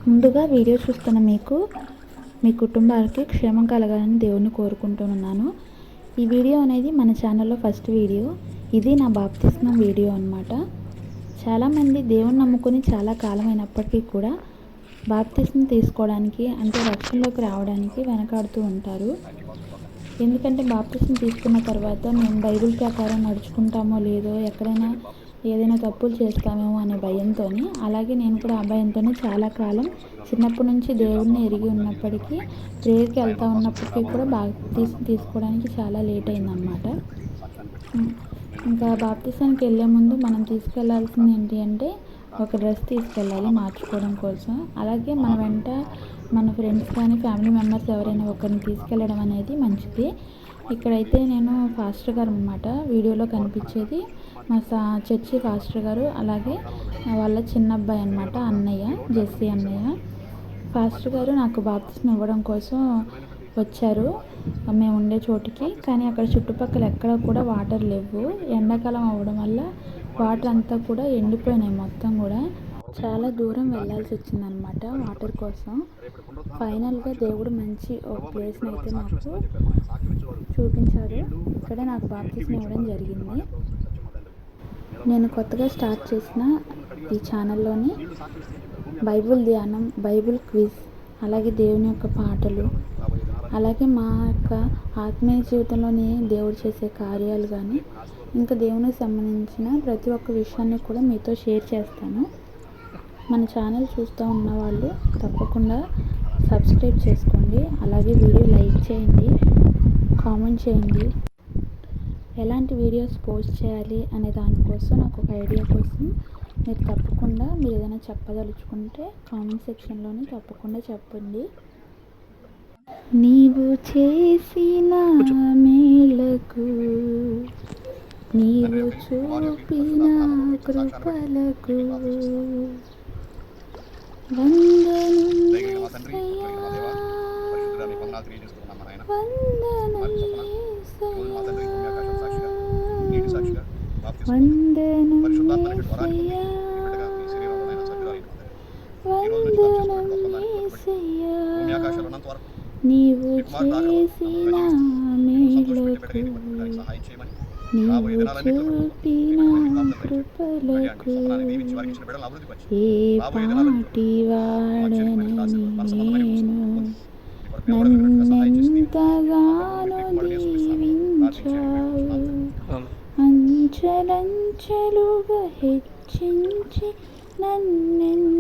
ముందుగా వీడియో చూస్తున్న మీకు మీ కుటుంబాలకి క్షేమం కలగాలని దేవుణ్ణి కోరుకుంటున్నాను. ఈ వీడియో అనేది మన ఛానల్లో ఫస్ట్ వీడియో. ఇది నా బాప్తిస్మం వీడియో అన్నమాట. చాలామంది దేవుణ్ణి నమ్ముకొని చాలా కాలం అయినప్పటికీ కూడా బాప్తిస్మం తీసుకోవడానికి అంటే రక్షణలోకి రావడానికి వెనకాడుతూ ఉంటారు. ఎందుకంటే బాప్తిస్మం తీసుకున్న తర్వాత మేము బైబిల్ ప్రకారం నడుచుకుంటామో లేదో, ఎక్కడైనా ఏదైనా తప్పులు చేస్తామేమో అనే భయంతో, అలాగే నేను కూడా ఆ భయంతోనే చాలా కాలం చిన్నప్పటి నుంచి దేవుడిని ఎరిగి ఉన్నప్పటికీ ప్రేయర్కి వెళ్తూ ఉన్నప్పటికీ కూడా బాప్తిస్మం తీసుకోవడానికి చాలా లేట్ అయిందనమాట. ఇంకా బాప్తిసానికి వెళ్ళే ముందు మనం తీసుకెళ్లాల్సింది ఏంటి అంటే ఒక డ్రెస్ తీసుకెళ్ళాలి మార్చుకోవడం కోసం. అలాగే మన వెంట మన ఫ్రెండ్స్ కానీ ఫ్యామిలీ మెంబర్స్ ఎవరైనా ఒకరిని తీసుకెళ్ళడం అనేది మంచిది. ఇక్కడైతే నేను ఫాస్టర్ గారు అన్నమాట, వీడియోలో కనిపించేది మా చర్చి ఫాస్టర్ గారు, అలాగే వాళ్ళ చిన్న అబ్బాయి అన్నమాట, అన్నయ్య జెస్సీ అన్నయ్య. ఫాస్టర్ గారు నాకు బాప్తిస్మం ఇవ్వడం కోసం వచ్చారు మేము ఉండే చోటుకి. కానీ అక్కడ చుట్టుపక్కల ఎక్కడ కూడా వాటర్ లేవు. ఎండాకాలం అవ్వడం వల్ల వాటర్ అంతా కూడా ఎండిపోయినాయి మొత్తం కూడా. చాలా దూరం వెళ్ళాల్సి వచ్చిందనమాట వాటర్ కోసం. ఫైనల్గా దేవుడు మంచి ఒక ప్లేస్ని అయితే నాకు చూపించారు. ఇక్కడే నాకు బాప్తిస్మం ఇవ్వడం జరిగింది. నేను కొత్తగా స్టార్ట్ చేసిన ఈ ఛానల్లోని బైబిల్ ధ్యానం, బైబిల్ క్విజ్, అలాగే దేవుని యొక్క పాటలు, అలాగే మా యొక్క ఆత్మీయ జీవితంలోని దేవుడు చేసే కార్యాలు కానీ ఇంకా దేవునికి సంబంధించిన ప్రతి ఒక్క విషయాన్ని కూడా మీతో షేర్ చేస్తాను. మన ఛానల్ చూస్తూ ఉన్న వాళ్ళు తప్పకుండా సబ్స్క్రైబ్ చేసుకోండి, అలాగే వీడియో లైక్ చేయండి, కామెంట్ చేయండి. ఎలాంటి వీడియోస్ పోస్ట్ చేయాలి అనే దానికోసం నాకు ఒక ఐడియా కోసం మీరు తప్పకుండా మీరు ఏదైనా చెప్పదలుచుకుంటే కామెంట్ సెక్షన్లోనే తప్పకుండా చెప్పండి. నీవు చేసిన మేలకు, నీవు చూపిన కృపలకు వందనం యేసయ్యా, వందనం యేసయ్యా, వందనం యేసయ్యా, వందనం యేసయ్యా, నీవు చేసిన మేలకు, నీవు చూపిన కృపలకు ఏ పాటి వాడనని నేను, నన్నెంతగానో దీవించావు, అంచెలంచెలుగా హెచ్చించి నన్నెంతగానో